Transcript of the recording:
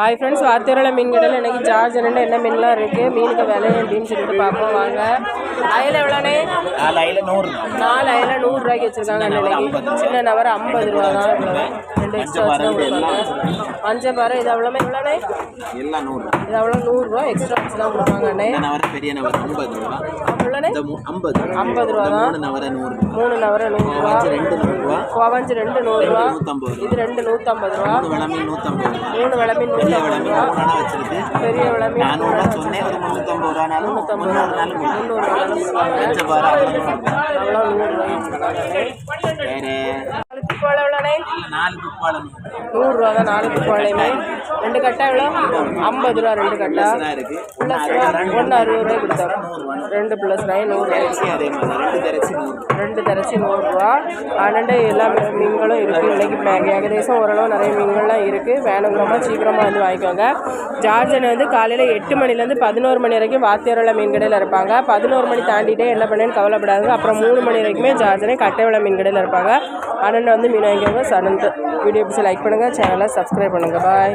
Hi friends, வார்த்தையோட மீன் கடையில் இன்றைக்கி ஜார்ஜ் என்ன மீன்லாம் இருக்குது, மீனுக்கு விலை அப்படின்னு சொல்லிட்டு பார்ப்போம் வாங்க. அயலை எவ்வளோண்ணே? 4 அயலை 100. 4 அயலை 100 ரூபாய்க்கு வச்சுருக்காங்க. இன்றைக்கி சின்ன நவரை 50 ரூபா தான். இவ்வளோ 2 எக்ஸ்ட்ரா வச்சு தான் கொடுப்பாங்க. மஞ்சள் பாறை இது எவ்வளோமே எவ்வளோண்ணே? எல்லாம் 100. இது எவ்வளோ 100 ரூபா எக்ஸ்ட்ரா வச்சு தான் கொடுப்பாங்க. பெரிய நவரை 50 ரூபா. எவ்வளோண்ணே? 50 ரூபா தான். 3 நவரை 100. 3 நவரை 100 ரூபா. 2 100 ரூபா. கோவஞ்சு 2 100 ரூபா. இது 2 150 ரூபா. 3 விளமீன் 150 ரூபா. 3 விளமீன் 150 ரூபா. வச்சிருக்கு. பெரிய விளமீன் 400 சொன்னேன். ஒரு 350 ரூபானாலும் 300 நாளும் 300 ரூபாய். மஞ்சள் பாறை அவ்வளோ 100 ரூபாய் வச்சுருக்காங்க. துப்பாளை எவ்வளோண்ணே? 4 துப்பாளம் 100 ரூபா தான். 4 துப்பாளையுமே 2 கட்டை எவ்வளோ? 50 ரூபா 2 கட்டா. இருக்கு. ப்ளஸ் 1 60 ரூபாய் கொடுத்தாங்க. 2 + 9 100 ரூபாய். அதே மாதிரி 2 தரச்சி 100. 2 தரச்சி 100 ரூபா. 12 எல்லா மீன்களும் இருக்குது. இன்றைக்கி ஏகதேசம் ஓரளவு நிறைய மீன்கள்லாம் இருக்குது. வேணுங்கிறமா சீக்கிரமாக வந்து வாங்கிக்கோங்க. ஜார்ஜன் வந்து காலையில் 8 மணிலேருந்து 11 மணி வரைக்கும் வாத்தியாரோட மீன் கடையில் இருப்பாங்க. 11 மணி தாண்டிட்டே என்ன பண்ணேன்னு கவலைப்படாதுங்க. அப்புறம் 3 மணி வரைக்குமே ஜார்ஜனே கட்டைவள மீன் கடையில் இருப்பாங்க. அண்ணன் வந்து மீன் வாங்கிக்கோங்க. சடன்ட்டு வீடியோ பிடிச்சி லைக் பண்ணுங்கள், சேனலை சப்ஸ்கிரைப் பண்ணுங்கள். பாய்.